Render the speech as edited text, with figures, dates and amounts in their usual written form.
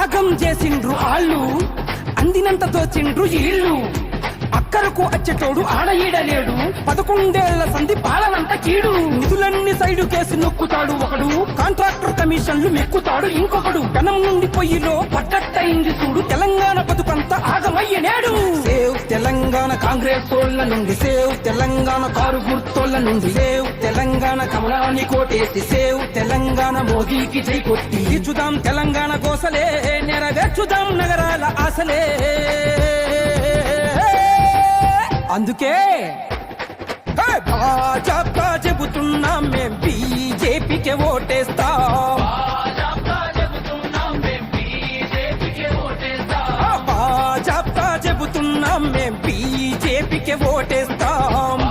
ఆగం చేసిండ్రు ఆళ్ళు, అందినంత దోచిండ్రు ఈళ్ళు. అక్కరకు అచ్చేటోడు ఆడ ఈడలేడు, 11 సంధి పాలనంత కీడు. నిధులన్నీ సైడు కేసి నొక్కుతాడు ఒకడు, కాంట్రాక్టర్ కమిషన్లు మెక్కుతాడు ఇంకొకడు. కనం నుండి పొయ్యిలో పట్టట్టయింది చూడు, తెలంగాణ బతుకంతా ఆగమయ్యనేడు. సేవ్ తెలంగాణ కాంగ్రెస్ తోళ్ల నుండి, సేవ్ తెలంగాణ కారు గుర్తోళ్ల నుండి, సేవ్ తెలంగాణ కమలాన్ని కోటేసి, సేవ్ తెలంగాణ మోదీకి జై కొట్టి ఇచ్చుదాం తెలంగాణ కోసలే, నెరవేర్చుదాం నగరాల ఆశలే. అందుకే భాజపా చెబుతున్నాం మేం బీజేపీకే ఓటేస్తాం. భాజపా చెబుతున్నాం మేం బీజేపీకే ఓటేస్తాం.